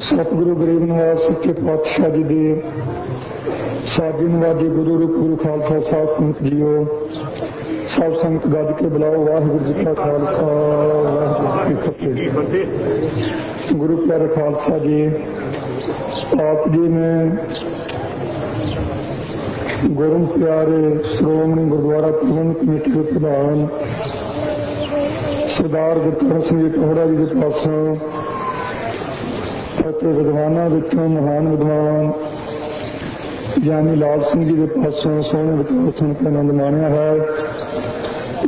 सतगुरु गरीब नवाज सच्चे पातशाह जी दे साजी नवाजे गुरु रूप गुरु खालसा साध संगत जीओ सब संगत गज के बुलाओ वाहिगुरू जी का खालसा वाहिगुरू जी की फतेह। गुरु प्यारे खालसा जी आप जी ने गुरु प्यारे श्रोमणी गुरुद्वारा प्रबंधक कमेटी के प्रधान सरदार गुरचरण सिंह जी टोहरा जी के पासों विद्वानों विचों महान विद्वान यानी लाल सिंह जी के पासों सोहने विचार सुन के आनंद माणिया है।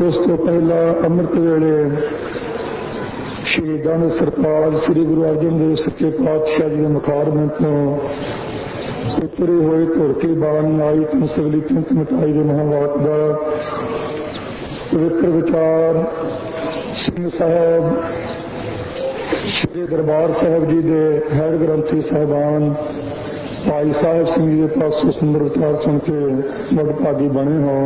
उस तो पहला अमृत वेले शहीदां दे सरताज श्री गुरु अर्जन देव सच्चे पातशाह जी के मुखारबिंद तो उतरी हुई धुरकी बाणी आई तुम सगली चिंत मिटाई के महावाक का पवित्र विचार सिंह साहब श्री दरबार साहब जी के हैड ग्रंथी साहबान भाई साहब सिंह जी के पासों सुंदर विचार सुन के वडभागी बने हो।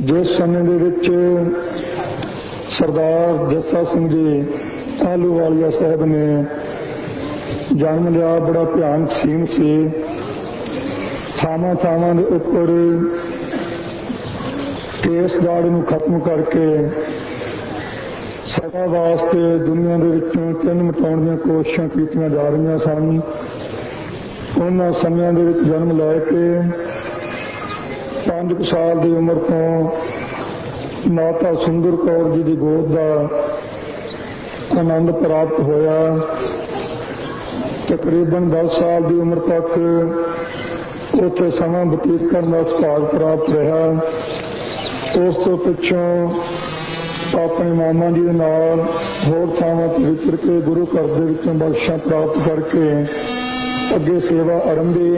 जिस समय के सरदार जस्सा सिंह जी आलूवालिया साहब ने जन्म लिया बड़ा भयानक सीन से थावां थावां के उपर केस दाड़ नूं खत्म करके सदा वास्ते दुनिया के विचों चिन्ह मिटाउण दी कोशिशां कीतियां जा रही सन। उन्हां समयां दे विच जन्म लैके 5 साल की उम्र तो माता सुंदर कौर जी की गोद का आनंद प्राप्त होया। तकरीबन 10 साल की उम्र तक उत्थे समा बतीत करने का सुभाग प्राप्त रहा। उस तो पिछों अपने मामा जी के नाल होर थावां ते विचर के गुरु घर दे विचों बख्शिशां प्राप्त करके अगे सेवा आरंभी।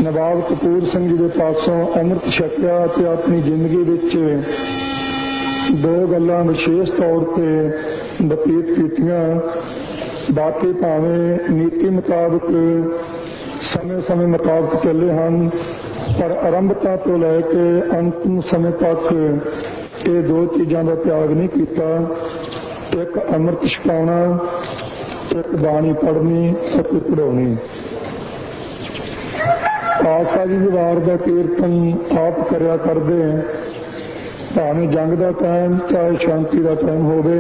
नवाब कपूर सिंह जी के पासों अमृत छकिया ते अपनी जिंदगी विच 2 गल्लां विशेष तौर पर बतीत कीतियां। बाकी भावें नीति मुताबिक समय समय मुताबिक चले हैं पर आरंभता तो लैके अंतिम समय तक ये 2 चीज़ों का त्याग नहीं किया। एक अमृत छकाउणा, एक बाणी पढ़नी और पढ़ाउणी। पातशाह जी की वार का कीर्तन आप करया करदे भावें जंग का टाइम चाहे शांति का टाइम होवे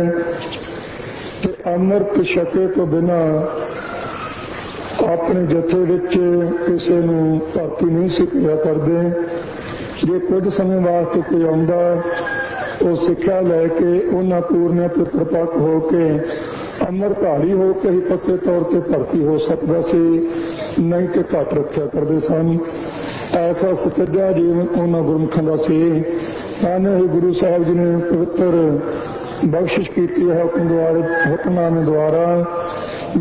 ते अमृत छके तो बिना अपने जथे विच किसी नूं भर्ती नहीं सिखाया करदे। जे कुछ समय वास्ते कोई आउंदा वो सिक्ख्या लैके उन्हां पूर्णिया तो परिपक्व होके अमरधारी होकर ही पक्के तौर पर भर्ती हो सकता सी, नहीं तो घट रखा करते सन। ऐसा सुचज्जा जीवन उन्हां गुरमुखां दा सी। ताने ही गुरु साहब जी ने पवित्र बख्शिश की है हुक्मनामे द्वारा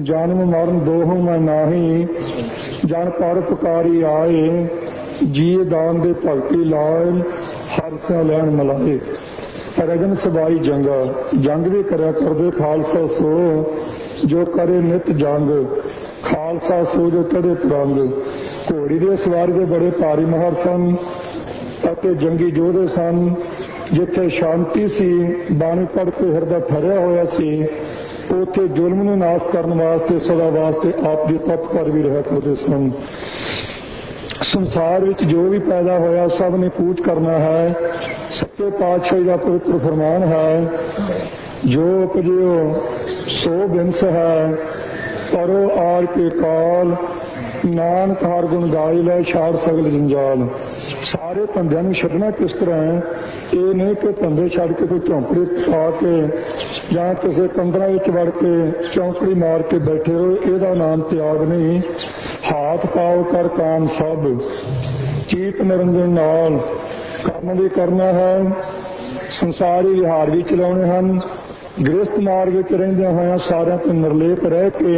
जन्म मरण दोहों मैं नाही जन परोपकारी आए जीए दान दे भगती लाए हर से लैन मलाए। रजन सबाई जंग भी करया करदे खालसा सो जो करे नित जंग खालसा सो जो चढ़े तरंग। घोड़ी के सवारी के बड़े भारी महार सन अते जंगी योधे सन। जिथे शांति सी बाणी पढ़ के हिरदा ठरिया होया सी उथे जुल्म नूं नाश करने वास्ते सदा वास्ते आप जी तत्पर भी रहा करते सन। संसार विच जो भी पैदा होया सब ने पूज करना है। सच्चे पातशाही का पवित्र फरमान है जो उपजियो सो बिंस है परो आर के काल नानक हर गुण गाई लै छाड़ सगल जंजाल। सारे धंधे में छड्डना किस तरह है ये नहीं कि धंधे छड्ड के कोई झोंपड़ी पा के या किसी कंदरां विच वड़ के चौंकड़ी मार के बैठे रहो, ਇਹਦਾ नाम त्याग नहीं। हाथ पाओ कर काम सब चीत निरंजन नाल कर्म भी करना है। संसारी विहार भी चलाने हैं। गृहस्थ मार्ग विच रहिंदे होया सारिਆਂ ਤੋਂ निर्लेप रह के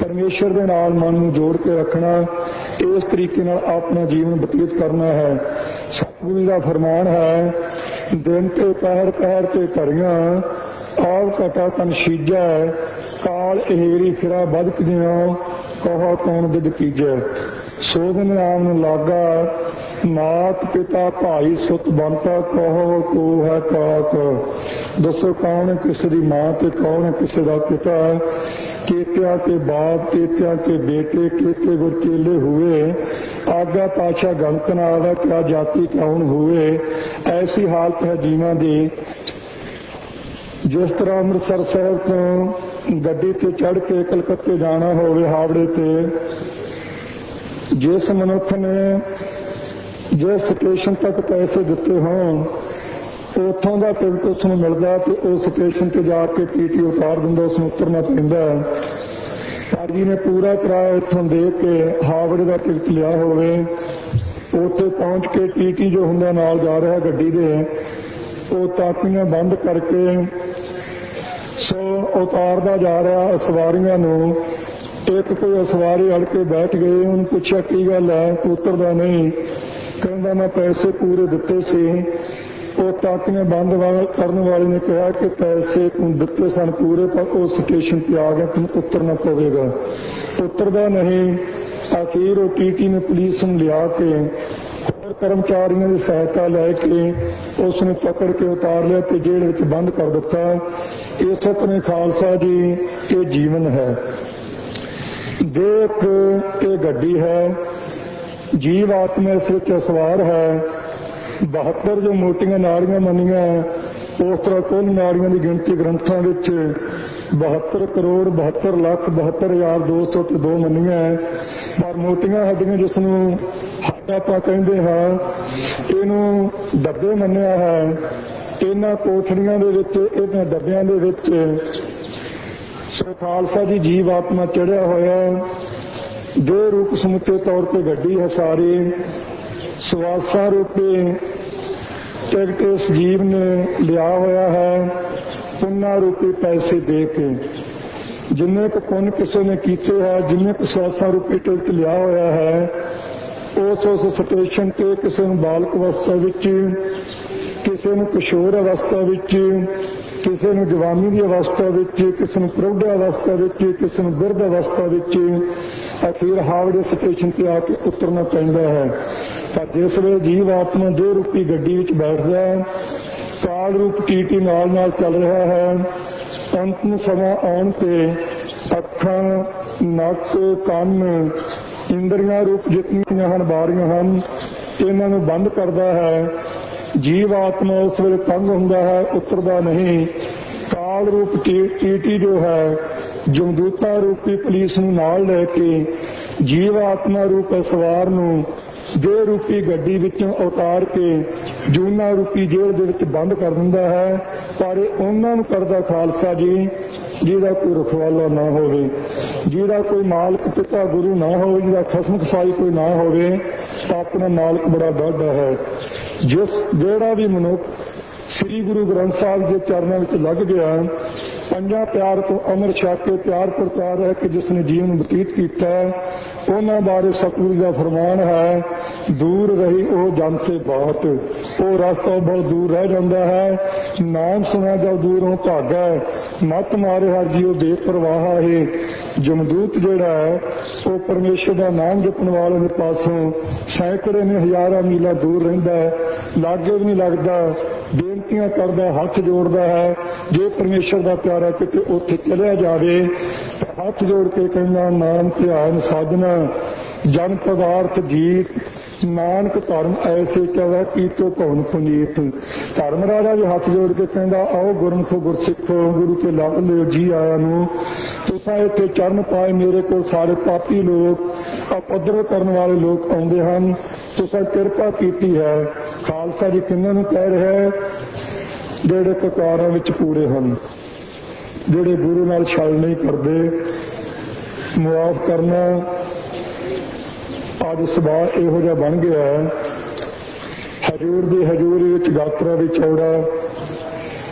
परमेश्वर के नाल मन नूं जोड़ के रखना। इस तरीके नाल अपना जीवन बतीत करना है। सतगुरु का फरमान है दिन ते पहर पहर ते घड़ियां आप घटा तन शीजा काल अहेरी फिरा बदकदियां कहो कौन बिद कीजै। सो दिन आम नूं लागा मात पिता भाई सुत बनता कहो को है काक। दसो कौन है किसी की मां ते कौन है किसी का पिता। केतिया के बाप केतिया के बेटे केते गुर केले हुए। आगा पाछा गणत ना आवा क्या जाति कौन हुए। ऐसी हालत है जीवां दी। जिस तरह अमृतसर शहर तो गड्डी ते चढ़ के कलकत्ते जाना होवे हावड़े ते, जिस मनुख ने जिस स्टेशन तक पैसे दिते हों उतों का टिकट उसनूं मिलता तो उस स्टेशन से जाके टीटी उतार दिंदा, उसनूं उतरना पैंदा। पर जी ने पूरा किराया इत्थों दे के हावड़े का टिकट लिया होवे, उत्थे पहुंच के टीटी जो हुंदा नाल जा रहा गड्डी दे वो ताकियां बंद करके सो उतारदा जा रहा सवारियां नूं। एक कोई सवारी अड़ के बैठ गए, उन्हें पूछा की गल है उतरदा नहीं, कहता मैं पैसे पूरे दिते सी। वो ताकियां बंद करने वाले ने कहा कि पैसे तुम दिते सन पूरे पर उस स्टेशन पर आ गया तुम उतरना पवेगा। उतरदा नहीं। आखिर वो टीटी ने पुलिस में लिया के और कर्मचारियों की सहायता लैके उसने पकड़ के उतार लिया तो जेल विच बंद कर दिता। इस तरह खालसा जी ये जीवन है। देख ये गड्डी है, जीव आत्मा इस विच सवार है। 72 जो मोटियां नाड़ियां मनिया उस तरह कुल नाड़ियां की गिनती ग्रंथों विच 72 करोड़ 72 लाख 72,202 मनिया है। पर मोटियां हड्डियां जिसनूं हड्ड आपां कहंदे हां इहनूं डब्बे मन्निया है। इन्हां कोठड़ियां दे विच इन्हां डब्बियां दे विच सो खालसा जी जीव आत्मा चढ़िया होया। दो रूप समੁੱਚੇ तौर पर गड्डी है सारी। सवासा रूपी टिकट इस जीव ने लिया होया है पुन्ना रूपी पैसे दे के। जिन्ने को पुण्य किसी ने कीते है, जिन्ने को सवासा रूपी टिकट लिया होया है उस स्टेशन ते किसी ने बालक अवस्था विच, किसी ने किशोर अवस्था विच, किसी ने जवानी की अवस्था विच, किसी ने प्रौढ़ अवस्था विच, किसी ने बिरध अवस्था विच अखीर हावड़े स्टेशन पर आके उतरना पैंदा है। पर जिस वे जीव आत्मा दो रूपी गड्डी विच बैठदा है, काल रूप टीटी नाल नाल चल रहा है। अंतिम समा आउण ते अखां नक कन इंद्रियां रूप जितनियां हन बारियां हन इन्हां नूं बंद करदा है। जीव आत्मा उस वेले तंग हुंदा है, उतरदा नहीं। काल रूप टीटी जो है जमदूता रूपी पुलिस नूं नाल लैके जीव आत्मा रूप सवार नूं दे रूपी गड्डी विचों उतार के जूना रूपी जेल दे विच बंद कर दिंदा है। पर उन्हां नूं करदा खालसा जी जिहदा कोई रखवाला ना होवे, जिहदा कोई मालक पिता गुरु ना होवे, जिहदा खसम खसाई कोई ना होवे, अपना मालक बड़ा डाढा है। जिस जेड़ा भी मनुख श्री गुरु ग्रंथ साहिब के चरणों में लग गया, पंजा प्यार तो अमर छक के प्यार प्रकार है कि जिसने जीवन बतीत किया उन्होंने बारे सतगुरु का फरमान है दूर रही वो जानते बात। वो रास्ता बहुत दूर रह जाता है। नाम सुना जब दूरों भागा मत मारे हर जीव बेपरवाह है। जमदूत जोड़ा है वो परमेश्वर का नाम जपन वाले के पासों सैकड़े ने हजारों मीलों दूर रहिंदा है, लागे भी नहीं लगता, बेनतियां करता हाथ जोड़ता है। जे परमेश्वर का प्यारा किते उत्थे चलिया जाए तो हाथ जोड़ के कहना नाम ध्यान साधना जन पदार्थ जीत नानक धर्म ऐसे चवा की तो भवन पुनीत। धर्म राजा जी हाथ जोड़ के कहता आओ गुरमुखो गुरसिखो गुरु के लाभ लियो जी आया नूं तुसां इत्थे चरण पाए मेरे को सारे पापी लोग अपद्रव करने वाले लोग आउंदे हन, तुसां किरपा कीती है। खालसा जी किन्हां नूं कह रहा है ਜਿਹੜੇ ਕਕਾਰਾਂ ਵਿੱਚ ਪੂਰੇ ਹਨ, ਜਿਹੜੇ ਗੁਰੂ ਨਾਲ ਛਲ ਨਹੀਂ ਕਰਦੇ। ਮੁਆਫ ਕਰਨਾ ਅੱਜ ਸੁਭਾਅ ਇਹੋ ਜਿਹਾ ਬਣ ਗਿਆ ਹੈ। ਹਜ਼ੂਰ ਦੀ ਹਜ਼ੂਰੀ ਵਿੱਚ ਗਾਤਰਾ ਵੀ ਚੌੜਾ,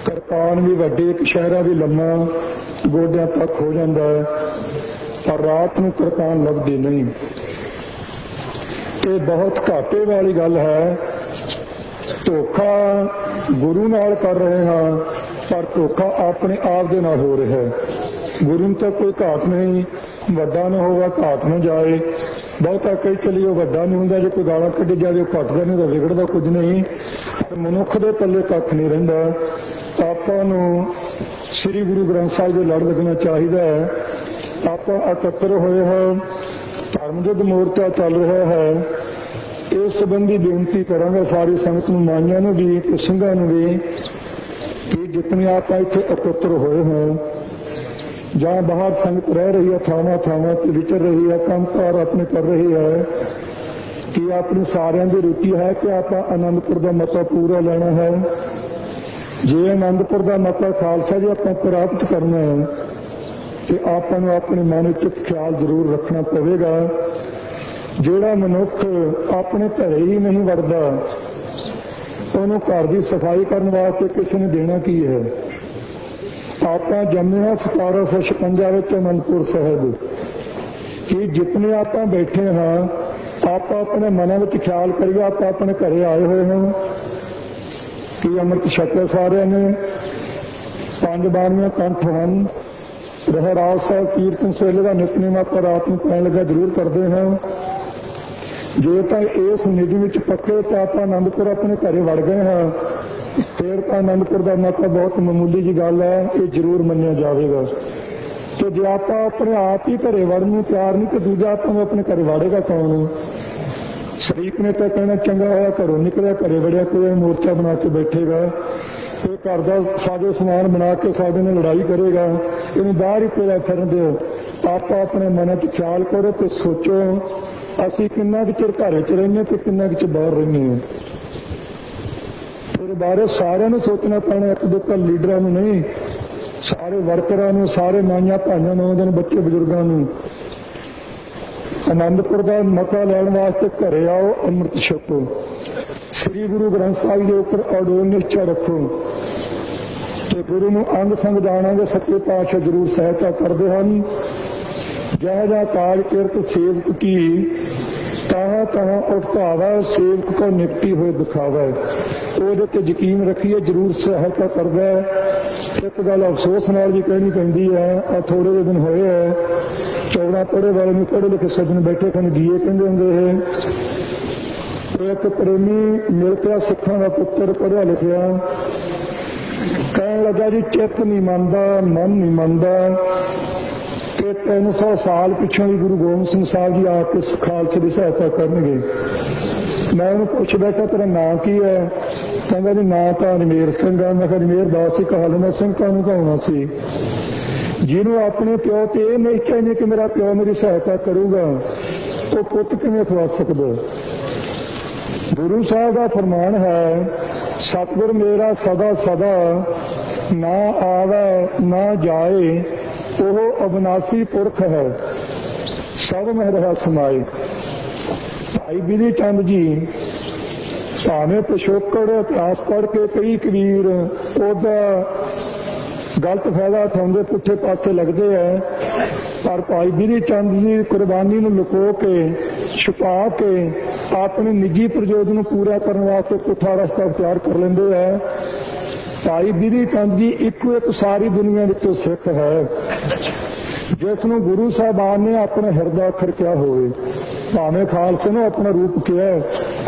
ਕਿਰਪਾਨ ਵੀ ਵੱਡੀ, ਕਛਹਿਰਾ ਵੀ ਲੰਮਾ, ਗੋਡਿਆਂ ਤੱਕ ਹੋ ਜਾਂਦਾ ਹੈ, ਪਰ ਰਾਤ ਨੂੰ ਕਿਰਪਾਨ ਲੱਭਦੀ ਨਹੀਂ। ਇਹ ਬਹੁਤ ਘਾਟੇ ਵਾਲੀ ਗੱਲ ਹੈ। ਧੋਖਾ गुरु नाल कर रहे हाँ पर धोखा अपने आप दे नाल हो रहा है। गुरु तो कोई घाट नहीं, वड्डा ना होगा घाट ना जाए। ਬਹੁਤਾ ਕਈ ਚਲੀਓ ਵੱਡਾ ਨਹੀਂ ਹੁੰਦਾ, ਜੇ ਕੋਈ ਗਾਲਾਂ ਕੱਢੀ ਜਾਵੇ ਉਹ ਘਟਦਾ ਨਹੀਂ, ਤਾਂ ਵਿਗੜਦਾ ਕੁਝ ਨਹੀਂ। ਪਰ ਮਨੁੱਖ ਦੇ ਪੱਲੇ ਕੱਖ ਨਹੀਂ ਰਹਿੰਦਾ। ਆਪਾਂ ਨੂੰ ਸ੍ਰੀ ਗੁਰੂ ਗ੍ਰੰਥ ਸਾਹਿਬ ਦੇ ਲੜ ਲੱਗਣਾ ਚਾਹੀਦਾ ਹੈ। ਆਪਾਂ ਇਕੱਤਰ ਹੋਏ ਹਾਂ, ਧਰਮ ਯੁੱਧ ਮੋਰਚਾ ਚੱਲ ਰਿਹਾ ਹੈ। ਇਸ ਸੰਬੰਧੀ ਬੇਨਤੀ ਕਰਾਂਗਾ ਸਾਰੀ ਸੰਗਤ ਨੂੰ, ਮਾਈਆਂ ਨੂੰ ਵੀ ਤੇ ਸਿੰਘਾਂ ਨੂੰ ਵੀ, ਕਿ ਜਿਤਨੇ ਆਪਾਂ ਇੱਥੇ ਇਕੱਤਰ ਹੋਏ ਹਾਂ ਜਾਂ ਬਾਹਰ ਸੰਗਤ ਰਹਿ ਰਹੀ ਹੈ, ਥਾਵਾਂ ਥਾਵਾਂ ਤੇ ਵਿਚਰ ਰਹੀ ਹੈ, ਕੰਮਕਾਰ ਆਪਣੇ ਕਰ ਰਹੀ ਹੈ, ਕਿ ਆਪਣੀ ਸਾਰਿਆਂ ਦੀ ਰੁਚੀ ਹੈ ਕਿ ਆਪਾਂ ਆਨੰਦਪੁਰ ਦਾ ਮਤਾ ਪੂਰਾ ਲੈਣਾ ਹੈ। ਜੇ ਆਨੰਦਪੁਰ ਦਾ ਮਤਾ ਖਾਲਸਾ ਜੀ ਆਪਾਂ ਪ੍ਰਾਪਤ ਕਰਨਾ ਹੈ ਤੇ ਆਪਾਂ ਨੂੰ ਆਪਣੇ ਮਨ ਵਿੱਚ ਇੱਕ ਖਿਆਲ ਜ਼ਰੂਰ ਰੱਖਣਾ ਪਵੇਗਾ, ਜਿਹੜਾ ਮਨੁੱਖ ਆਪਣੇ ਘਰੇ ਹੀ ਨਹੀਂ ਵੜਦਾ, ਉਹਨੂੰ ਘਰ ਦੀ ਸਫਾਈ ਕਰਨ ਵਾਸਤੇ ਕਿਸੇ ਨੇ ਦੇਣਾ ਕੀ ਹੈ। ਆਪਾਂ ਜੰਮੇ ਹਾਂ 1756 ਵਿੱਚ ਅਨੰਦਪੁਰ ਸਾਹਿਬ, ਕਿ ਜਿਤਨੇ ਆਪਾਂ ਬੈਠੇ ਹਾਂ ਆਪਾਂ ਆਪਣੇ ਮਨਾਂ ਵਿੱਚ ਖਿਆਲ ਕਰੀਏ, ਆਪਾਂ ਆਪਣੇ ਘਰੇ ਆਏ ਹੋਏ ਹਾਂ ਕਿ ਅੰਮ੍ਰਿਤ ਛਕਿਆ ਸਾਰਿਆਂ ਨੇ, 5 ਬਾਣੀਆਂ ਕੰਠ ਹਨ, ਰਹਿਰਾਸ ਸਾਹਿਬ ਕੀਰਤਨ ਸਵੇਲੇ ਦਾ ਨਿਤਨੇਮ ਆਪਾਂ ਰਾਤ ਨੂੰ ਪੈਣ ਲੱਗਾ ਜ਼ਰੂਰ ਕਰਦੇ ਹਾਂ। ਜੇ ਤਾਂ ਇਸ ਨਿਧੀ ਵਿੱਚ ਪੱਕੇ ਤਾਂ ਆਪਾਂ ਆਨੰਦਪੁਰ ਆਪਣੇ ਘਰੇ ਵੜ ਗਏ ਹਾਂ, ਫਿਰ ਤਾਂ ਆਨੰਦਪੁਰ ਦਾ ਮਤਾ ਬਹੁਤ ਮਾਮੂਲੀ ਜੀ ਗੱਲ ਹੈ, ਇਹ ਜ਼ਰੂਰ ਮੰਨਿਆ ਜਾਵੇਗਾ। ਤੇ ਜੇ ਆਪਾਂ ਆਪਣੇ ਆਪ ਹੀ ਘਰੇ ਵੜਨ ਨੂੰ ਤਿਆਰ ਨਹੀਂ ਤੇ ਦੂਜਾ ਆਪਾਂ ਨੂੰ ਆਪਣੇ ਘਰੇ ਵਾੜੇਗਾ ਕੌਣ। ਸ਼ਰੀਕ ਨੇ ਤਾਂ ਕਹਿਣਾ ਚੰਗਾ ਹੋਇਆ ਘਰੋਂ ਨਿਕਲਿਆ, ਘਰੇ ਵੜਿਆ, ਕੋਈ ਮੋਰਚਾ ਬਣਾ ਕੇ ਬੈਠੇਗਾ, ਤੇ ਘਰ ਦਾ ਸਾਜੋ ਸਮਾਨ ਬਣਾ ਕੇ ਸਾਡੇ ਨਾਲ ਲੜਾਈ ਕਰੇਗਾ, ਇਹਨੂੰ ਬਾਹਰ ਹੀ ਤੋਰਿਆ ਫਿਰਨ ਦਿਓ। ਆਪਾਂ ਆਪਣੇ ਮਨ 'ਚ ਖਿਆਲ ਕਰੋ ਤੇ ਸੋਚੋ ਅਸੀਂ ਕਿੰਨਾ ਕੁ ਚਿਰ ਘਰ ਵਿੱਚ ਰਹਿੰਦੇ ਤੇ ਕਿੰਨਾ ਕੁ ਚਿਰ ਬਾਹਰ ਰਹਿੰਦੇ ਹਾਂ। ਇਹਦੇ ਬਾਰੇ ਸਾਰਿਆਂ ਨੂੰ ਸੋਚਣਾ ਪੈਣਾ, ਇੱਕ ਦੋ ਲੀਡਰਾਂ ਨੂੰ ਨਹੀਂ, ਸਾਰੇ ਵਰਕਰਾਂ ਨੂੰ, ਸਾਰੇ ਮਾਈਆਂ ਭਾਈਆਂ ਨੂੰ, ਬੱਚੇ ਬਜ਼ੁਰਗਾਂ ਨੂੰ। ਆਨੰਦਪੁਰ ਦਾ ਮਤਾ ਲੈਣ ਵਾਸਤੇ ਘਰੇ ਆਓ, ਅੰਮ੍ਰਿਤ ਛਕੋ, ਸ੍ਰੀ ਗੁਰੂ ਗ੍ਰੰਥ ਸਾਹਿਬ ਦੇ ਉੱਪਰ ਅਡੋਲ ਨਿਸ਼ਚਾ ਰੱਖੋ ਤੇ ਗੁਰੂ ਨੂੰ ਅੰਗ ਸੰਗ ਜਾਣਾਂਗੇ। ਸੱਚੇ ਪਾਤਸ਼ਾਹ ਜ਼ਰੂਰ ਸਹਾਇਤਾ ਕਰਦੇ ਹਨ। ਜਹ ਜਾ ਕਾਲ ਕਿਰਤ ਸੇਵਕ ਕੀ ਤਾਹਾਂ ਤਾਹਾਂ ਉਠਾਵਾ, ਸੇਵਕ ਕੋ ਨਿਪਟੀ ਹੋਏ ਦਿਖਾਵਾ। ਉਹਦੇ ਤੇ ਯਕੀਨ ਰੱਖੀਏ, ਜ਼ਰੂਰ ਸਹਾਇਤਾ ਕਰਦਾ ਹੈ। ਇੱਕ ਗੱਲ ਅਫਸੋਸ ਨਾਲ ਵੀ ਕਹਿਣੀ ਪੈਂਦੀ ਹੈ, ਆ ਥੋੜੇ ਜਿਹੇ ਦਿਨ ਹੋਏ ਹੈ 14 ਪੜ੍ਹੇ ਵਾਲੇ ਨੂੰ ਪੜ੍ਹੇ ਲਿਖੇ ਸੱਜਣ ਬੈਠੇ ਖਨ ਜੀਏ ਕਹਿੰਦੇ ਹੁੰਦੇ ਇਹ। ਇੱਕ ਪ੍ਰੇਮੀ ਮਿਲ ਪਿਆ ਸਿੱਖਾਂ ਦਾ ਪੁੱਤਰ, ਪੜ੍ਹਿਆ ਲਿਖਿਆ, ਕਹਿਣ ਲੱਗਾ ਜੀ ਚਿੱਤ ਨਹੀਂ ਮੰਨਦਾ, ਮਨ ਨਹੀਂ ਮੰਨਦਾ ਕਿ 300 ਸਾਲ ਪਿੱਛੋਂ ਵੀ ਗੁਰੂ ਗੋਬਿੰਦ ਸਿੰਘ ਸਾਹਿਬ ਜੀ ਆ ਕੇ ਖਾਲਸੇ ਦੀ ਸਹਾਇਤਾ ਕਰਨਗੇ। ਮੈਂ ਉਹਨੂੰ ਪੁੱਛਦਾ ਕਿ ਤੇਰਾ ਨਾਂ ਕੀ ਹੈ? ਕਹਿੰਦਾ ਜੀ ਨਾਂ ਤਾਂ ਅਜਮੇਰ ਸਿੰਘ ਆ। ਮੈਂ ਕਿਹਾ ਅਜਮੇਰ ਦਾਸ ਹੀ ਕਹਾ ਲੈਣਾ, ਸਿੰਘ ਕਾਹਨੂੰ ਕਹਾਉਣਾ ਸੀ? ਜਿਹਨੂੰ ਆਪਣੇ ਪਿਓ ਤੇ ਇਹ ਨਿਸ਼ਚਾ ਹੀ ਨਹੀਂ ਕਿ ਮੇਰਾ ਪਿਓ ਮੇਰੀ ਸਹਾਇਤਾ ਕਰੂਗਾ, ਉਹ ਪੁੱਤ ਕਿਵੇਂ ਖਵਾ ਸਕਦਾ? ਗੁਰੂ ਸਾਹਿਬ ਦਾ ਫਰਮਾਨ ਹੈ, ਸਤਿਗੁਰ ਮੇਰਾ ਸਦਾ ਸਦਾ ਨਾ ਆਵੇ ਨਾ ਜਾਏ, ਉਹ ਅਬਨਾਸੀ ਪੁਰਖ ਹੈ, ਸਭ ਮਹਿ ਰਹਾ ਸਮਾਏ। ਭਾਈ ਬਿਧੀ ਚੰਦ ਜੀ ਭਾਵੇਂ ਪਿਛੋਕੜ ਇਤਿਹਾਸ ਪੜ੍ਹ ਕੇ ਕਈ ਕਬੀਰ ਉਹਦਾ ਗਲਤ ਫਾਇਦਾ ਉਠਾਉਂਦੇ, ਪੁੱਠੇ ਪਾਸੇ ਲੱਗਦੇ ਹੈ, ਪਰ ਭਾਈ ਬਿਧੀ ਚੰਦ ਦੀ ਕੁਰਬਾਨੀ ਨੂੰ ਲੁਕੋ ਕੇ, ਛੁਪਾ ਕੇ ਆਪਣੀ ਨਿੱਜੀ ਪ੍ਰਯੋਜਨ ਨੂੰ ਪੂਰਾ ਕਰਨ ਵਾਸਤੇ ਪੁੱਠਾ ਰਸਤਾ ਅਖਤਿਆਰ ਕਰ ਲੈਂਦੇ ਹੈ। ਭਾਈ ਬਿਧੀ ਚੰਦ ਜੀ ਇੱਕੋ ਇੱਕ ਸਾਰੀ ਦੁਨੀਆ ਵਿੱਚੋਂ ਸਿੱਖ ਹੈ ਜਿਸ ਨੂੰ ਗੁਰੂ ਸਾਹਿਬਾਨ ਨੇ ਆਪਣਾ ਹਿਰਦਾ ਅੱਖਰ ਕਿਹਾ ਹੋਵੇ। ਭਾਵੇਂ ਖਾਲਸੇ ਨੂੰ ਆਪਣਾ ਰੂਪ ਕਿਹਾ,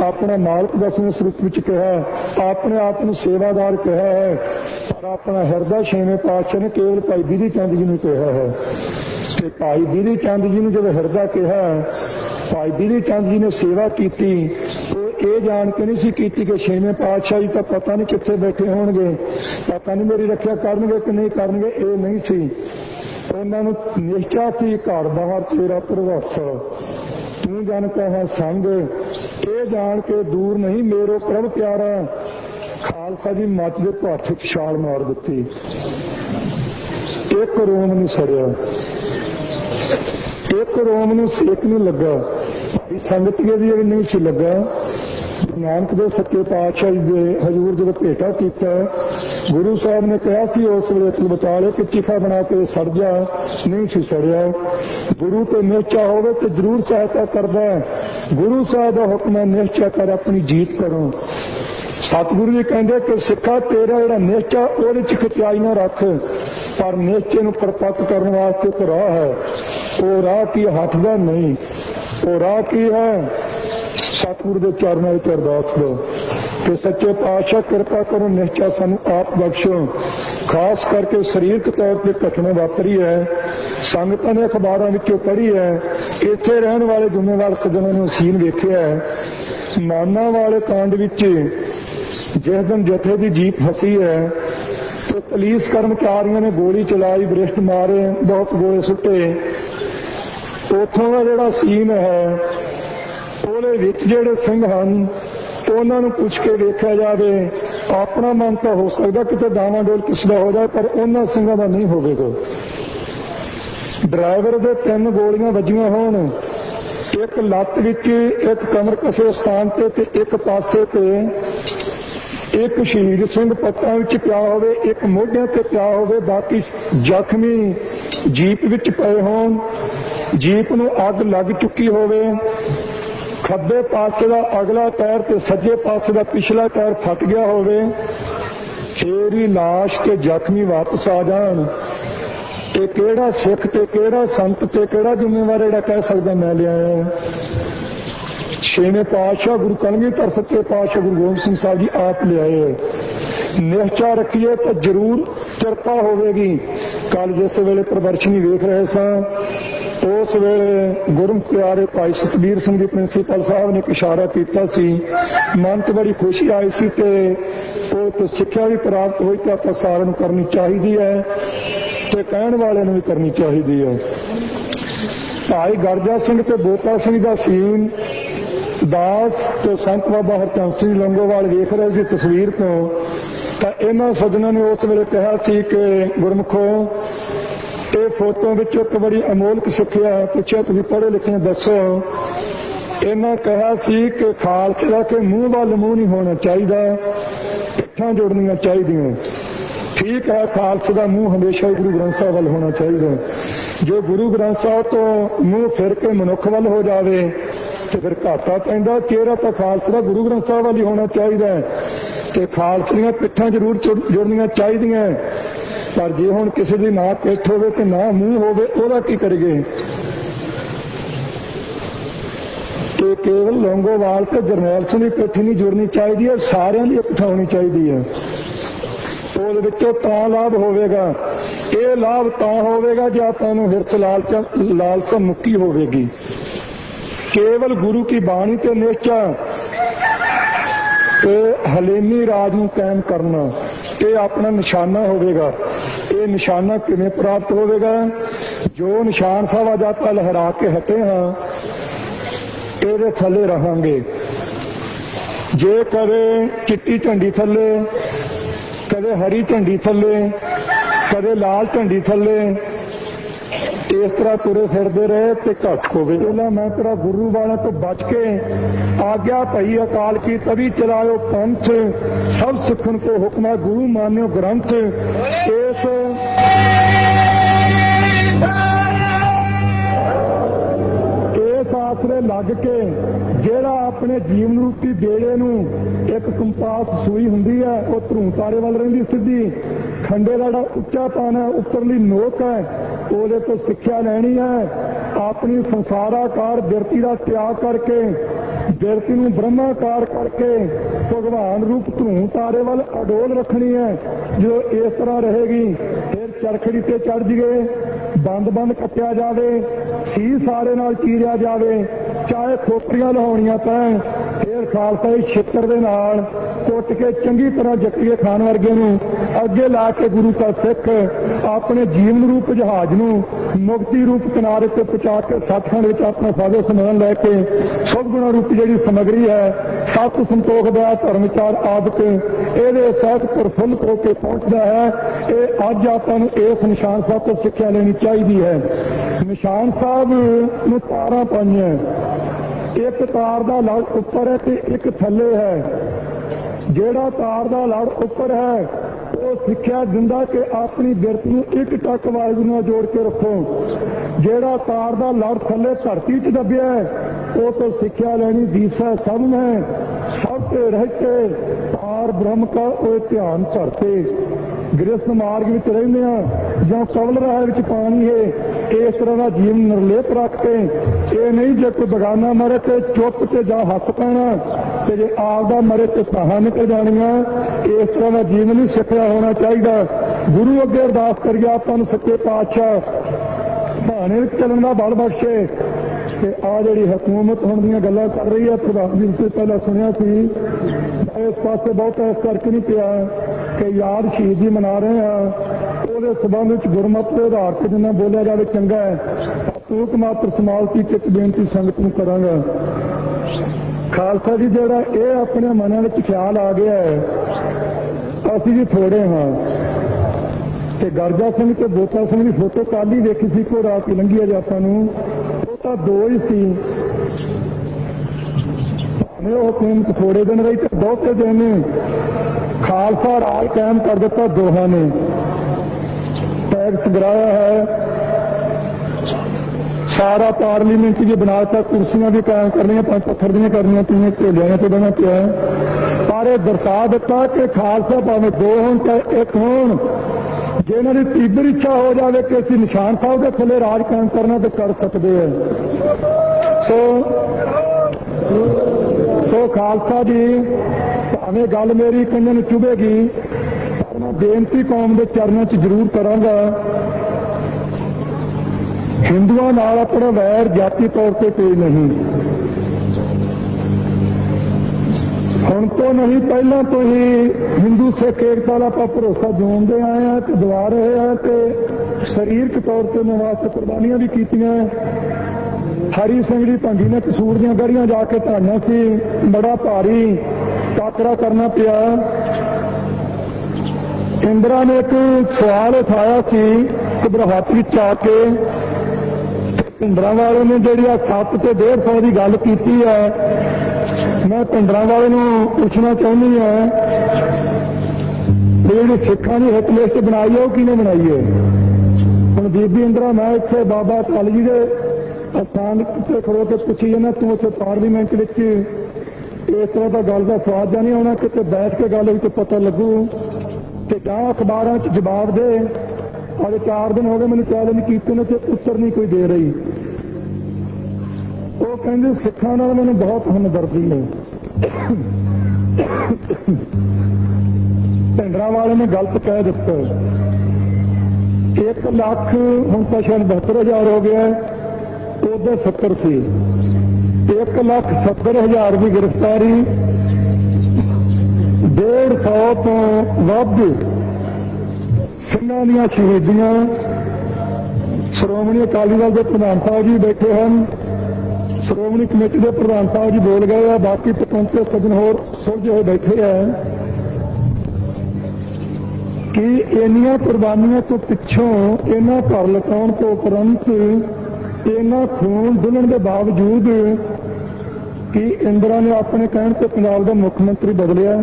ਆਪਣਾ ਮਾਲਕ ਦਸਵੇਂ ਸਰੂਪ ਵਿੱਚ ਕਿਹਾ, ਆਪਣੇ ਆਪ ਨੂੰ ਸੇਵਾਦਾਰ ਕਿਹਾ ਹੈ, ਪਰ ਆਪਣਾ ਹਿਰਦਾ ਛੇਵੇਂ ਪਾਤਸ਼ਾਹ ਨੇ ਕੇਵਲ ਭਾਈ ਬਿਧੀ ਚੰਦ ਜੀ ਨੂੰ ਕਿਹਾ ਹੈ। ਤੇ ਭਾਈ ਬਿਧੀ ਚੰਦ ਜੀ ਨੂੰ ਜਦੋਂ ਹਿਰਦਾ ਕਿਹਾ, ਭਾਈ ਬਿਧੀ ਚੰਦ ਜੀ ਨੇ ਸੇਵਾ ਕੀਤੀ। ਉਹ ਇਹ ਜਾਣ ਕੇ ਨਹੀਂ ਸੀ ਕੀਤੀ ਕਿ ਛੇਵੇਂ ਪਾਤਸ਼ਾਹ ਜੀ ਤਾਂ ਪਤਾ ਨਹੀਂ ਕਿੱਥੇ ਬੈਠੇ ਹੋਣਗੇ, ਪਤਾ ਨਹੀਂ ਮੇਰੀ ਰੱਖਿਆ ਕਰਨਗੇ ਕਿ ਨਹੀਂ ਕਰਨਗੇ, ਇਹ ਨਹੀਂ ਸੀ। ਉਹਨਾਂ ਨੂੰ ਨਿਸ਼ਚਾ ਸੀ ਘਰ ਬਾਹਰ ਤੇਰਾ ਪ੍ਰਵਾਸਾ, ਤੂੰ ਜਨ ਕਹਾ ਸੰਗ, ਇਹ ਜਾਣ ਕੇ ਦੂਰ ਨਹੀਂ ਮੇਰੋ ਪ੍ਰਭ ਪਿਆਰਾ। ਖਾਲਸਾ ਜੀ ਮੱਚ ਦੇ ਭਾਠੇ 'ਚ ਛਾਲ ਮਾਰ ਦਿੱਤੀ, ਇੱਕ ਰੋਮ ਨਹੀਂ ਸੜਿਆ, ਇੱਕ ਰੋਮ ਨੂੰ ਸੇਕ ਨਹੀਂ ਲੱਗਾ। ਭਾਈ ਸੰਗਤ ਜੀ ਵੀ ਨਹੀਂ ਸੀ ਲੱਗਾ। ਨਾਨਕ ਦੇ ਸੱਚੇ ਪਾਤਸ਼ਾਹ ਜੀ ਦੇ ਹਜ਼ੂਰ ਜਦੋਂ ਭੇਟਾ ਕੀਤਾ, ਗੁਰੂ ਸਾਹਿਬ ਨੇ ਕਿਹਾ ਸੀ ਉਸ ਵੇਲੇ ਤੂੰ ਬਤਾ ਲੈ ਕਿ ਚਿਖਾ ਬਣਾ ਕੇ ਸੜ ਜਾ, ਨਹੀਂ ਸੀ ਸੜਿਆ। ਗੁਰੂ ਤੇ ਨਿਸ਼ਚਾ ਹੋਵੇ ਤੇ ਜ਼ਰੂਰ ਸਹਾਇਤਾ ਕਰਦਾ ਹੈ। ਗੁਰੂ ਸਾਹਿਬ ਦਾ ਹੁਕਮ ਹੈ ਨਿਸ਼ਚਾ ਕਰ, ਆਪਣੀ ਜੀਤ ਕਰੋ। ਸਤਿਗੁਰੂ ਜੀ ਕਹਿੰਦੇ ਕਿ ਸਿੱਖਾ ਤੇਰਾ ਜਿਹੜਾ ਨਿਸ਼ਚਾ ਉਹਦੇ 'ਚ ਖਿਚਾਈ ਨਾ ਰੱਖ, ਪਰ ਨਿਸ਼ਚੇ ਨੂੰ ਪ੍ਰਤੱਖ ਕਰਨ ਵਾਸਤੇ ਇੱਕ ਰਾਹ ਹੈ, ਉਹ ਰਾਹ ਕੀ ਹੱਥ ਦਾ ਨਹੀਂ। ਉਹ ਰਾਹ ਕੀ ਹੈ? सतगुरु के चरणों में अरदास दो कि सच्चे पातशाह कृपा करो, निश्चा सानू आप बख्शो। खास करके शरीरक तौर पर घटना वापरी है, संगतां ने अखबारां विचों पढ़ी है, इत्थे रहण वाले जिम्मेवार सज्जणां ने सीन वेखिया है। माना वाले कांड विच जिस दिन जथे की जीप फसी है तो पुलिस कर्मचारियों ने गोली चलाई, बरिष्ठ मारे, बहुत गोले सुट्टे। उथों का जिहड़ा सीन है ਉਹਦੇ ਵਿੱਚ ਜਿਹੜੇ ਸਿੰਘ ਹਨ ਉਹਨਾਂ ਨੂੰ ਪੁੱਛ ਕੇ ਵੇਖਿਆ ਜਾਵੇ। ਆਪਣਾ ਮਨ ਤਾਂ ਹੋ ਸਕਦਾ ਕਿਤੇ ਦਾਣਾ ਡੋਲ ਕਿਸ ਦਾ ਹੋ ਜਾਏ, ਪਰ ਉਹਨਾਂ ਸਿੰਘਾਂ ਦਾ ਨਹੀਂ ਹੋਵੇਗਾ। ਡਰਾਈਵਰ ਦੇ 3 ਗੋਲੀਆਂ ਵੱਜੀਆਂ ਹੋਣ, ਇੱਕ ਲੱਤ ਵਿੱਚ, ਇੱਕ ਕਮਰ ਕਸੇ ਸਥਾਨ ਤੇ ਇੱਕ ਪਾਸੇ ਤੇ, ਇੱਕ ਸ਼ਹੀਦ ਸਿੰਘ ਪੱਟਾਂ ਵਿੱਚ ਪਿਆ ਹੋਵੇ, ਇੱਕ ਮੋਢਿਆਂ ਤੇ ਪਿਆ ਹੋਵੇ, ਬਾਕੀ ਜ਼ਖਮੀ ਜੀਪ ਵਿੱਚ ਪਏ ਹੋਣ। ਜੀਪ ਨੂੰ ਅੱਗ ਲੱਗ ਚੁੱਕੀ ਹੋਵੇ, ਖੱਬੇ ਪਾਸੇ ਦਾ ਅਗਲਾ ਟਾਇਰ ਤੇ ਸੱਜੇ ਪਾਸੇ ਦਾ ਪਿਛਲਾ ਟਾਇਰ ਫਟ ਗਿਆ ਹੋਵੇ, ਫੇਰ ਹੀ ਲਾਸ਼ ਤੇ ਜ਼ਖਮੀ ਵਾਪਸ ਆ ਜਾਣ। ਤੇ ਕਿਹੜਾ ਸਿੱਖ ਤੇ ਕਿਹੜਾ ਸੰਤ ਤੇ ਕਿਹੜਾ ਜ਼ਿੰਮੇਵਾਰ ਜਿਹੜਾ ਕਹਿ ਸਕਦਾ ਮੈਂ ਲਿਆਇਆ? ਛੇਵੇਂ ਪਾਤਸ਼ਾਹ ਗੁਰੂ ਕਲਗੀਧਰ ਸੱਚੇ ਪਾਤਸ਼ਾਹ ਗੁਰੂ ਗੋਬਿੰਦ ਸਿੰਘ ਸਾਹਿਬ ਜੀ ਆਪ ਲਿਆਏ। ਨਿਸ਼ਚਾ ਰੱਖੀਏ ਤਾਂ ਜ਼ਰੂਰ ਕਿਰਪਾ ਹੋਵੇਗੀ। ਕੱਲ ਜਿਸ ਵੇਲੇ ਪ੍ਰਦਰਸ਼ਨੀ ਵੇਖ ਰਹੇ ਸਾਂ, उस वेले गुरमुख प्यारे भाई सतबीर सिंह जी प्रिंसीपल साहब ने एक इशारा किया सी, मन च बड़ी खुशी आई सी ते तो सिक्ख्या भी प्राप्त हुई तो आपां सारिआं नूं करनी चाहिदी है ते कहण वाले नूं भी करनी चाहिदी है। भाई गरजा सिंह ते बोता सिंह दा सीन दास ते संत बाबा हरचंद सिंह लंगोवाल वेख रहे सी तस्वीर तो इन्हां सज्जणां ने उस वेले कहा सी कि गुरमुखो ਇਹ ਫੋਟੋ ਵਿੱਚ ਇੱਕ ਬੜੀ ਅਮੋਲਕ ਸਿੱਖਿਆ ਪੁੱਛਿਆ, ਤੁਸੀਂ ਪੜ੍ਹੇ ਲਿਖੇ ਦੱਸੋ। ਇਹਨਾਂ ਕਿਹਾ ਸੀ ਕਿ ਖਾਲਸੇ ਦਾ ਕਿ ਮੂੰਹ ਵੱਲ ਮੂੰਹ ਨਹੀਂ ਹੋਣਾ ਚਾਹੀਦਾ, ਪਿੱਠਾਂ ਜੋੜਨੀਆਂ ਚਾਹੀਦੀਆਂ। ਠੀਕ ਹੈ, ਖਾਲਸੇ ਦਾ ਮੂੰਹ ਹਮੇਸ਼ਾ ਹੀ ਗੁਰੂ ਗ੍ਰੰਥ ਸਾਹਿਬ ਵੱਲ ਹੋਣਾ ਚਾਹੀਦਾ। ਜੋ ਗੁਰੂ ਗ੍ਰੰਥ ਸਾਹਿਬ ਤੋਂ ਮੂੰਹ ਫਿਰ ਕੇ ਮਨੁੱਖ ਵੱਲ ਹੋ ਜਾਵੇ ਤੇ ਫਿਰ ਘਾਟਾ ਪੈਂਦਾ। ਚਿਹਰਾ ਤਾਂ ਖਾਲਸੇ ਦਾ ਗੁਰੂ ਗ੍ਰੰਥ ਸਾਹਿਬ ਵੱਲ ਹੀ ਹੋਣਾ ਚਾਹੀਦਾ ਤੇ ਖਾਲਸੇ ਦੀਆਂ ਪਿੱਠਾਂ ਜ਼ਰੂਰ ਜੋੜਨੀਆਂ ਚਾਹੀਦੀਆਂ। पर जे हुण किसी की ना पिठ होवे ते ना मूँह होवे, ओहदा की करिए? ते केवल लौंगोवाल ते जरनैल सिंह की पिठ नहीं जुड़नी चाहिए, सारिਆਂ ਦੀ पिठ होनी चाहिए है। ਉਹਦੇ ਵਿੱਚੋਂ ਤਾਂ ਲਾਭ ਹੋਵੇਗਾ। ਇਹ ਲਾਭ ਤਾਂ ਹੋਵੇਗਾ ਜੇ ਆਪਾਂ ਨੂੰ ਹਿਰਸ ਲਾਲਸਾ ਮੁੱਕੀ ਹੋਵੇਗੀ। केवल गुरु की बाणी ते निश्चा ਤੇ ਹਲੀਮੀ ਰਾਜ ਨੂੰ ਕਾਇਮ ਕਰਨਾ, ਇਹ ਆਪਣਾ ਨਿਸ਼ਾਨਾ ਹੋਵੇਗਾ। ਇਹ ਨਿਸ਼ਾਨਾ ਕਿਵੇਂ ਪ੍ਰਾਪਤ ਹੋਵੇਗਾ? ਜੋ ਨਿਸ਼ਾਨ ਸਾਹਿਬ ਅੱਜ ਆਪਾਂ ਲਹਿਰਾ ਕੇ ਹਟੇ ਹਾਂ, ਇਹਦੇ ਥੱਲੇ ਰਹਾਂਗੇ। ਜੇ ਕਦੇ ਚਿੱਟੀ ਝੰਡੀ ਥੱਲੇ, ਕਦੇ ਹਰੀ ਝੰਡੀ ਥੱਲੇ, ਕਦੇ ਲਾਲ ਝੰਡੀ ਥੱਲੇ इस तरह तुरे फिरते रहे तो घट होवे। मैं तेरा गुरु वालों तो बच के आज्ञा भई अकाल की तभी चलायो पंथ, सब सिखन को हुक्म गुरु मान्यो ग्रंथ। इस आसरे लग के जेड़ा अपने जीवन रूपी बेड़े नूं एक कंपास सूई हुंदी है, वो धरू तारे वाल रहिंदी सीधी, खंडे दा उच्चा पाना उपरली नोक है, ਉਹਦੇ ਤੋਂ ਸਿੱਖਿਆ ਲੈਣੀ ਹੈ। ਆਪਣੀ ਸੰਸਾਰਾਕਾਰ ਬਿਰਤੀ ਦਾ ਤਿਆਗ ਕਰਕੇ ਬਿਰਤੀ ਨੂੰ ਬ੍ਰਹਮਾਕਾਰ ਕਰਕੇ ਭਗਵਾਨ ਰੂਪ ਧਰੂ ਤਾਰੇ ਵੱਲ ਅਡੋਲ ਰੱਖਣੀ ਹੈ। ਜੋ ਇਸ ਤਰ੍ਹਾਂ ਰਹੇਗੀ ਫਿਰ ਚਰਖੜੀ ਤੇ ਚੜ ਜੀਏ, ਬੰਦ ਕੱਟਿਆ ਜਾਵੇ, ਸੀ ਸਾਰੇ ਨਾਲ ਚੀਰਿਆ ਜਾਵੇ, ਚਾਹੇ ਖੋਪੜੀਆਂ ਲਹਾਉਣੀਆਂ ਪੈਣ, ਫਿਰ ਖਾਲਸਾ ਜੀ ਛਿੱਤਰ ਦੇ ਨਾਲ ਕੁੱਟ ਕੇ ਚੰਗੀ ਤਰ੍ਹਾਂ ਜੱਕੀਏ ਖਾਨ ਵਰਗੇ ਨੂੰ ਅੱਗੇ ਲਾ ਕੇ ਗੁਰੂ ਦਾ ਸਿੱਖ ਆਪਣੇ ਜੀਵਨ ਰੂਪ ਜਹਾਜ਼ ਨੂੰ ਮੁਕਤੀ ਰੂਪ ਕਿਨਾਰੇ ਤੇ ਪਹੁੰਚਾ ਕੇ ਸੱਚਖੰਡ ਵਿੱਚ ਆਪਣਾ ਸਾਜੋ ਸਮਰਨ ਲੈ ਕੇ ਸਤਿਗੁਰਾਂ ਰੂਪੀ ਜਿਹੜੀ ਸਮਗਰੀ ਹੈ, ਸਤ ਸੰਤੋਖ ਦਾ ਧਰਮਚਾਰ ਆਦਿਕ ਇਹਦੇ ਸਹਿਤ ਪ੍ਰਫੁੱਲ ਹੋ ਕੇ ਪਹੁੰਚਦਾ ਹੈ। ਇਹ ਅੱਜ ਆਪਾਂ ਨੂੰ ਇਸ ਨਿਸ਼ਾਨ ਸਾਹਿਬ ਤੋਂ ਸਿੱਖਿਆ ਲੈਣੀ ਚਾਹੀਦੀ ਹੈ। ਨਿਸ਼ਾਨ ਸਾਹਿਬ ਨੂੰ ਤਾਰਾਂ ਪਾਈਆਂ, ਇੱਕ ਤਾਰ ਦਾ ਲੜ ਉੱਪਰ ਹੈ ਤੇ ਇੱਕ ਥੱਲੇ ਹੈ। ਜਿਹੜਾ ਤਾਰ ਦਾ ਲੜ ਉੱਪਰ ਹੈ ਉਹ ਸਿੱਖਿਆ ਦਿੰਦਾ ਕਿ ਆਪਣੀ ਬਿਰਤ ਨੂੰ ਇੱਕ ਟੱਕ ਵਾਹਿਗੁਰੂ ਨਾਲ ਜੋੜ ਕੇ ਰੱਖੋ। ਜਿਹੜਾ ਤਾਰ ਦਾ ਲੜ ਥੱਲੇ ਧਰਤੀ 'ਚ ਦੱਬਿਆ ਉਹ ਤੋਂ ਸਿੱਖਿਆ ਲੈਣੀ ਦੀਸਾ ਸਭ ਨੇ ਸਭ ਤੇ ਰਹਿ ਕੇ पार ब्रह्म का वो ध्यान धरते गृहस्थ मार्ग में रहने जो कवल राह पानी है इस तरह का जीवन निर्लेप रख के ये नहीं जो कोई बगाना मरे तो चुप से जा हस पैना तो जे आपदा मरे तो सहा निकल जानिया इस तरह का जीवन नहीं सिखिया होना चाहिए। गुरु अगे अरदास करिए आपां नूं सच्चे पातशाह बहाने चलन का बल बख्शे कि आ जी हुकूमत होने दी गल्लां कर रही है। प्रधान जी से पहले सुनिया सी इस पासे बहुत इस करके नहीं पिया कि याद शहीदी मना रहे हैं वो संबंध गुरमत के आधार पर जिन्ना बोलिया जाए चंगा है। तूक मात्र समालती चित बेनती संगत नूं करांगा। खालसा जी जोड़ा ये अपने मन में ख्याल आ गया है असी भी थोड़े हाँ ते गर्जा सिंह ते बोता सिंह की फोटो कल ही देखी सी कोई रात ही लंघी अज आपां नूं वो तो दो ही सी हुकूमत थोड़े दिन रही तो बहुते दिन खालसा राज कायम कर दिता दोहां ने टैक्स गिराया है सारा पार्लीमेंट जी बनाता कुर्सियां भी कायम करनियां पत्थर दी करनियां तीन ढेलियां तो बना पिया पर यह दर्शा दिता कि खालसा भावें दो होण चाहे एक होण जिन्हों की तीव्र इच्छा हो जाए कि असं निशान साहब के थले राज कायम करना तो कर सकते हैं। सो खालसा जी भावें गल मेरी कईयां नूं चुभेगी पर मैं बेनती कौम के चरणों च जरूर करांगा हिंदुओं नाल अपना वैर जाति तौर पर कोई नहीं हुण तो नहीं पहला तो ही हिंदू सिख एकता का आप भरोसा जोड़ते आए हैं तो दवा रहे हैं तो शरीरक तौर पर उन्होंने वास्ते कुर्बानियां भी कीतियां। हरी सिंह जी भंगी ने कसूर दी गढ़ियां जाके ढाइयां सी बड़ा भारी टाकरा करना पिया। इंदिरा ने एक सवाल उठाया सी घबराहट विच आके भिंडरां वाले ने जी 7 ते 150 की गल की है मैं भिंडरां वाले नूं पूछना चाहनी है जी सिखां की हिट लिस्ट बनाई है वह किहने बनाई है। हुण बीबी इंदिरा मैं इत्थे बाबा अटल जी के स्थान ते खड़ो के पूछी जाना तू उत्थे पार्लीमेंट विच इस तरह का गल का स्वाद जा नहीं आना किते बैठ के गल विच पता लगू कि जां अखबारां च जवाब दे। अज 4 दिन हो गए मैंने चैलेंज कीते ने उत्तर नहीं कोई दे रही। वो कहते सिखां नाल मैंने बहुत हमदर्दी है। भिंडरां वाले ने गलत कह दिता 1 लाख हुण तां शायद 72,000 हो गया उधर 70 सी 1,70,000 की गिरफ्तारी 150 तो वध सिंघां दीआं शहीदियां। श्रोमणी अकाली दल के प्रधान साहब जी बैठे हैं श्रोमणी कमेटी के प्रधान साहब जी बोल गए हैं बाकी पतवंते सज्जन होर सुलझे हुए बैठे हैं कि इन्नियां कुर्बानियां तो पिछों इन्हां घर लुटाउण तो उपरंत इन्ना खून डुलण के बावजूद कि इंदिरा ने अपने कहण ते पंजाब का मुख्यमंत्री बदलिया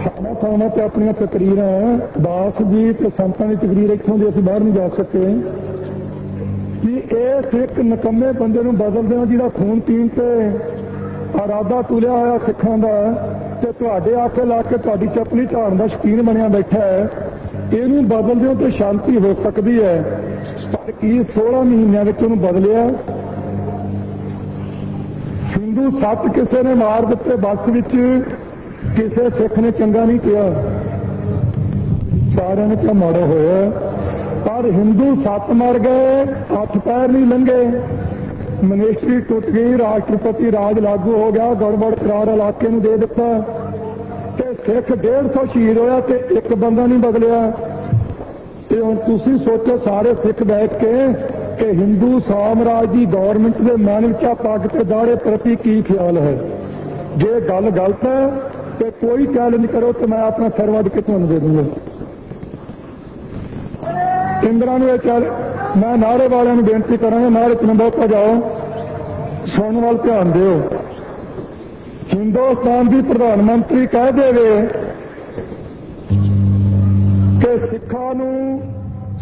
थाना थाना ते अपन तकरीर दास जी तो संतां की तकरीर इत्थों दी असीं बाहर नहीं जा सके कि इस एक नकम्मे बंदे नूं बदल देना जिहदा खून पीण ते इरादा तुलिया होया सिखां दा ते तुहाडे आखे ला के तुहाडी चपली झाड़न दा शकीन बनिया बैठा है इहनूं बदल दिओ तो शांति हो सकती है पर की 16 महीनों में उन्होंने बदलिया। हिंदू 7 किसी ने मार दिते बस विच किसी सिख ने चंगा नहीं किया सारे ने क्या माड़ा होया पर हिंदू 7 मर गए 8 पैर नहीं लंघे मिनिस्ट्री टुट गई राष्ट्रपति राज लागू हो गया गड़बड़ करार इलाके में दे दिता ते सिख 150 शहीद होया ते एक बंदा नहीं बदलिया। ते हुण तुसीं सोचो सारे सिख बैठ के कि हिंदू साम्राज की गौरमेंट के मन विच पग ते दाड़े प्रति की ख्याल है। जे गल गलत है तो कोई चैलेंज करो तो मैं अपना सिर वध के तुहानूं दे दूंगा। इंदिरा नूं मैं नारे वालियां नूं बेनती करांगा नारे च न बहुता जाओ सुणन वाल ध्यान दिओ। हिंदुस्तान की प्रधानमंत्री कह देवे कि सिखां नूं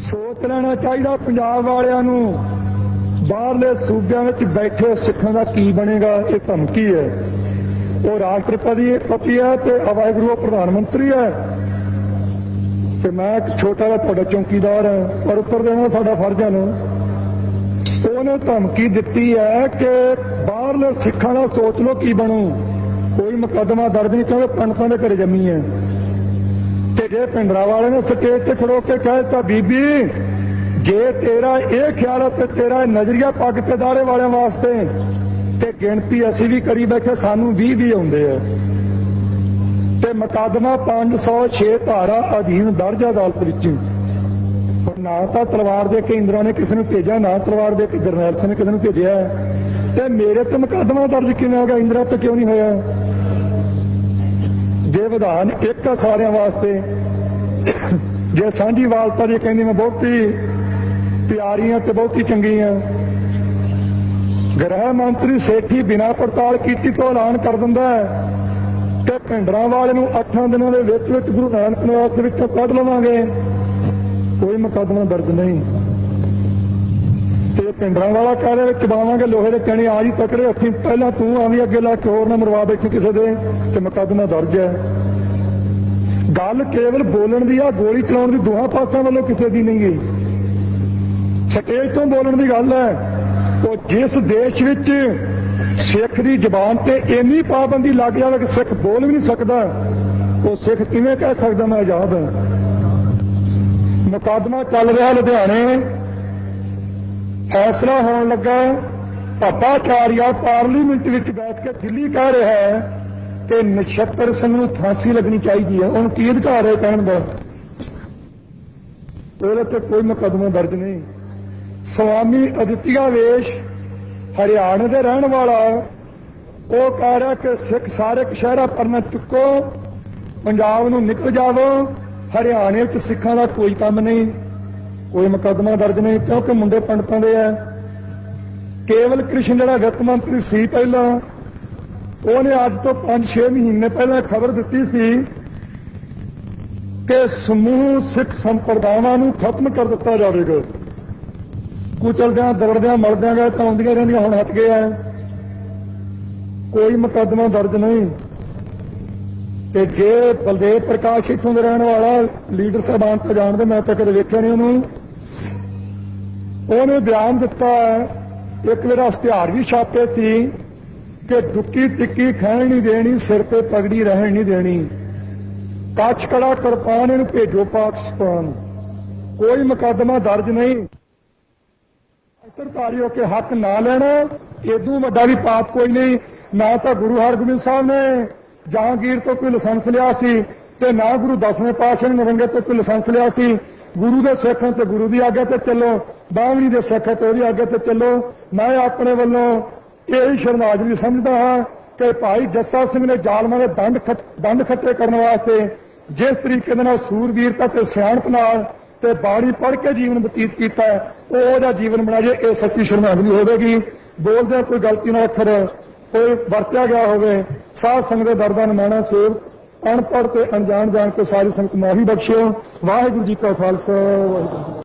सोच लेना चाहिए पंजाब वालियां नूं बाहरले सूबियां विच बैठे सिखां दा की बनेगा ये धमकी है। ਉਹ ਰਾਸ਼ਟਰਪਤੀ ਪਤੀ ਹੈ ਤੇ ਵਾਹਿਗੁਰੂ ਉਹ ਪ੍ਰਧਾਨ ਮੰਤਰੀ ਹੈ ਤੇ ਮੈਂ ਇੱਕ ਛੋਟਾ ਜਿਹਾ ਤੁਹਾਡਾ ਚੌਕੀਦਾਰ ਹਾਂ, ਪਰ ਉੱਤਰ ਦੇਣਾ ਸਾਡਾ ਫਰਜ਼ ਹੈ ਨਾ। ਉਹਨੇ ਧਮਕੀ ਦਿੱਤੀ ਹੈ ਕਿ ਬਾਹਰਲੇ ਸਿੱਖਾਂ ਦਾ ਸੋਚ ਲਓ ਕੀ ਬਣੂ, ਕੋਈ ਮੁਕੱਦਮਾ ਦਰਜ ਨਹੀਂ ਕਿਉਂਕਿ ਪੰਡਤਾਂ ਦੇ ਘਰੇ ਜੰਮੀ ਹੈ। ਤੇ ਜੇ ਭਿੰਡਰਾਂਵਾਲੇ ਨੇ ਸਟੇਜ ਤੇ ਖੜੋ ਕੇ ਕਹਿ ਦਿੱਤਾ ਬੀਬੀ ਜੇ ਤੇਰਾ ਇਹ ਖਿਆਲ ਹੈ ਤੇ ਤੇਰਾ ਇਹ ਨਜ਼ਰੀਆ ਪੱਗ ਤੇ ਦਾੜੇ ਵਾਲਿਆਂ ਵਾਸਤੇ ਤੇ ਗਿਣਤੀ ਅਸੀਂ ਵੀ ਕਰੀ ਬੈਠੇ, ਸਾਨੂੰ 20 ਆਉਂਦੇ ਆ ਤੇ ਮੁਕੱਦਮਾ 506 ਧਾਰਾ ਅਧੀਨ ਦਰਜ ਅਦਾਲਤ ਵਿੱਚ। ਨਾ ਤਾਂ ਤਲਵਾਰ ਦੇ ਕੇ ਇੰਦਰਾ ਨੇ ਕਿਸੇ ਨੂੰ ਭੇਜਿਆ, ਨਾ ਤਲਵਾਰ ਦੇ ਕੇ ਜਰਨੈਲ ਸਿੰਘ ਨੇ ਕਿਸੇ ਨੂੰ ਭੇਜਿਆ ਤੇ ਮੇਰੇ ਤੇ ਮੁਕੱਦਮਾ ਦਰਜ ਕਿਵੇਂ ਹੋ ਗਿਆ, ਇੰਦਰਾ ਤੇ ਕਿਉਂ ਨਹੀਂ ਹੋਇਆ? ਜੇ ਵਿਧਾਨ ਇੱਕ ਆ ਸਾਰਿਆਂ ਵਾਸਤੇ, ਜੇ ਸਾਂਝੀ ਵਾਲਤਾ ਜੀ ਕਹਿੰਦੀ ਮੈਂ ਬਹੁਤੀ ਪਿਆਰੀਆਂ ਤੇ ਬਹੁਤੀ ਚੰਗੀਆਂ, ਗ੍ਰਹਿ ਮੰਤਰੀ ਸੇਠੀ ਬਿਨਾਂ ਪੜਤਾਲ ਕੀਤੀ ਤੋਂ ਐਲਾਨ ਕਰ ਦਿੰਦਾ ਕਿ ਭਿੰਡਰਾਂਵਾਲੇ ਨੂੰ 8 ਦਿਨਾਂ ਦੇ ਵਿੱਚ ਗੁਰੂ ਨਾਨਕ ਨਿਵਾਸ ਦੇ ਵਿੱਚੋਂ ਕੱਢ ਲਵਾਂਗੇ, ਕੋਈ ਮੁਕੱਦਮਾ ਦਰਜ ਨਹੀਂ। ਤੇ ਭਿੰਡਰਾਂਵਾਲਾ ਕਾਹਦੇ ਵਿੱਚ ਚਬਾਵਾਂਗੇ, ਲੋਹੇ ਦੇ ਚਣੇ ਆ ਜੀ ਤਕੜੇ ਹੱਥੀਂ, ਪਹਿਲਾਂ ਤੂੰ ਆਵੀਂ ਅੱਗੇ ਲਾ ਕੇ ਹੋਰ ਨਾ ਮਰਵਾ ਬੈਠੀ ਕਿਸੇ ਦੇ, ਤੇ ਮੁਕੱਦਮਾ ਦਰਜ ਹੈ। ਗੱਲ ਕੇਵਲ ਬੋਲਣ ਦੀ ਆ, ਗੋਲੀ ਚਲਾਉਣ ਦੀ ਦੋਹਾਂ ਪਾਸਿਆਂ ਵੱਲੋਂ ਕਿਸੇ ਦੀ ਨਹੀਂ ਗਈ। ਸਟੇਜ ਤੋਂ ਬੋਲਣ ਦੀ ਗੱਲ ਹੈ। ਉਹ ਜਿਸ ਦੇਸ਼ ਵਿੱਚ ਸਿੱਖ ਦੀ ਜ਼ਬਾਨ ਤੇ ਇੰਨੀ ਪਾਬੰਦੀ ਲੱਗ ਜਾਵੇ ਕਿ ਸਿੱਖ ਬੋਲ ਵੀ ਨਹੀਂ ਸਕਦਾ, ਉਹ ਸਿੱਖ ਕਿਵੇਂ ਕਹਿ ਸਕਦਾ ਮੈਂ ਆਜ਼ਾਦ ਹਾਂ? ਮੁਕੱਦਮਾ ਚੱਲ ਰਿਹਾ ਲੁਧਿਆਣੇ, ਫੈਸਲਾ ਹੋਣ ਲੱਗਾ। ਭੱਟਾਚਾਰੀਆ ਪਾਰਲੀਮੈਂਟ ਵਿੱਚ ਬੈਠ ਕੇ ਦਿੱਲੀ ਕਹਿ ਰਿਹਾ ਹੈ ਕਿ ਨਛੱਤਰ ਸਿੰਘ ਨੂੰ ਫਾਂਸੀ ਲੱਗਣੀ ਚਾਹੀਦੀ ਹੈ। ਉਹਨੂੰ ਕੀ ਅਧਿਕਾਰ ਹੈ ਕਹਿਣ ਦਾ? ਉਹਦੇ ਤੇ ਕੋਈ ਮੁਕੱਦਮਾ ਦਰਜ ਨਹੀਂ। ਸਵਾਮੀ ਅਦਿੱਤਿਆ ਵੇਸ਼ ਹਰਿਆਣੇ ਦੇ ਰਹਿਣ ਵਾਲਾ, ਉਹ ਕਹਿ ਰਿਹਾ ਕਿ ਸਿੱਖ ਸਾਰੇ ਕਸ਼ਹਿਰਾ ਪਰਨਾ ਚੁੱਕੋ, ਪੰਜਾਬ ਨੂੰ ਨਿਕਲ ਜਾਵੋ, ਹਰਿਆਣੇ ਵਿੱਚ ਸਿੱਖਾਂ ਦਾ ਕੋਈ ਕੰਮ ਨਹੀਂ, ਕੋਈ ਮੁਕੱਦਮਾ ਦਰਜ ਨਹੀਂ ਕਿਉਂਕਿ ਮੁੰਡੇ ਪੰਡਤਾਂ ਦੇ ਆ। ਕੇਵਲ ਕ੍ਰਿਸ਼ਨ ਜਿਹੜਾ ਵਿੱਤ ਮੰਤਰੀ ਸੀ ਪਹਿਲਾਂ, ਉਹਨੇ ਅੱਜ ਤੋਂ 5-6 ਮਹੀਨੇ ਪਹਿਲਾਂ ਖਬਰ ਦਿੱਤੀ ਸੀ ਕਿ ਸਮੂਹ ਸਿੱਖ ਸੰਪਰਦਾਵਾਂ ਨੂੰ ਖਤਮ ਕਰ ਦਿੱਤਾ ਜਾਵੇਗਾ। ਕੁਚਲਦਿਆਂ ਦਰੜਦਿਆਂ ਮਲਦਿਆਂ ਗਏ ਤਾਂ ਆਉਂਦੀਆਂ ਰਹਿੰਦੀਆਂ, ਹੁਣ ਹਟ ਗਏ ਆ, ਕੋਈ ਮੁਕੱਦਮਾ ਦਰਜ ਨਹੀਂ। ਤੇ ਜੇ ਬਲਦੇਵ ਪ੍ਰਕਾਸ਼ ਇੱਥੋਂ ਦੇ ਰਹਿਣ ਵਾਲਾ ਲੀਡਰ ਸਾਹਿਬਾਨ ਤਾਂ ਜਾਣਦੇ, ਮੈਂ ਤਾਂ ਕਦੇ ਵੇਖਿਆ ਨਹੀਂ ਉਹਨੂੰ, ਉਹਨੇ ਬਿਆਨ ਦਿੱਤਾ, ਇੱਕ ਮੇਰਾ ਇਸ਼ਤਿਹਾਰ ਵੀ ਛਾਪੇ ਸੀ ਕਿ ਦੁੱਕੀ ਟਿੱਕੀ ਖਾਣ ਨਹੀਂ ਦੇਣੀ, ਸਿਰ ਤੇ ਪਗੜੀ ਰਹਿਣ ਨਹੀਂ ਦੇਣੀ, ਕੱਛ ਕੜਾ ਕਿਰਪਾਨ ਇਹਨੂੰ ਭੇਜੋ ਪਾਕਿਸਤਾਨ, ਕੋਈ ਮੁਕੱਦਮਾ ਦਰਜ ਨਹੀਂ। ਧਾਰੀ ਹੋ ਕੇ ਹੱਕ ਨਾ ਲੈਣਾ, ਇਦੋਂ ਵੱਡਾ ਵੀ ਪਾਪ ਕੋਈ ਨਹੀਂ। ਨਾ ਤਾਂ ਗੁਰੂ ਹਰਗੋਬਿੰਦ ਸਾਹਿਬ ਨੇ ਜਹਾਂਗੀਰ ਤੋਂ ਕੋਈ ਲਾਇਸੈਂਸ ਲਿਆ ਸੀ ਤੇ ਨਾ ਗੁਰੂ 10ਵੇਂ ਪਾਤਸ਼ਾਹ ਨੇ ਨਰੰਗੇ ਤੋਂ ਕੋਈ ਲਾਇਸੈਂਸ ਲਿਆ ਸੀ। ਗੁਰੂ ਦੇ ਸਿੱਖ ਤੇ ਗੁਰੂ ਦੀ ਆਗਿਆ ਤੇ ਚੱਲੋ, ਬਾਹਮਣੀ ਦੇ ਸਿੱਖ ਤੇ ਉਹਦੀ ਆਗਿਆ ਤੇ ਚੱਲੋ। ਮੈਂ ਆਪਣੇ ਵੱਲੋਂ ਇਹ ਸ਼ਰਨਾਗਰੀ ਸਮਝਦਾ ਹਾਂ ਕਿ ਭਾਈ ਜੱਸਾ ਸਿੰਘ ਨੇ ਜ਼ਾਲਮਾਂ ਦੇ ਦੰਡ ਖੱਟੇ ਕਰਨ ਵਾਸਤੇ ਜਿਸ ਤਰੀਕੇ ਦੇ ਨਾਲ ਸੂਰਬੀਰਤਾ ਤੇ ਸਿਆਣਪ ਨਾਲ ਤੇ ਬਾਣੀ ਪੜ੍ਹ ਕੇ ਜੀਵਨ ਬਤੀਤ ਕੀਤਾ, ਉਹਦਾ ਜੀਵਨ ਬਣਾਈਏ, ਇਹ ਸੱਚੀ ਸ਼ਰਨਾਗਰੀ ਹੋਵੇਗੀ। ਬੋਲਦੇ ਕੋਈ ਗਲਤੀ ਨਾਲ ਅੱਖਰ ਕੋਈ ਵਰਤਿਆ ਗਿਆ ਹੋਵੇ, ਸਾਧ ਸੰਗਤ ਦੇ ਦਰਦਾਂ ਨਿਮਾਣਾ ਸੇਵ, ਅਨਪੜ੍ਹ ਤੇ ਅਣਜਾਣ ਜਾਣ ਕੇ ਸਾਰੀ ਸੰਗਤ ਮਾਫੀ ਬਖਸ਼ਿਓ। ਵਾਹਿਗੁਰੂ ਜੀ ਕਾ ਖਾਲਸਾ, ਵਾਹਿਗੁਰੂ।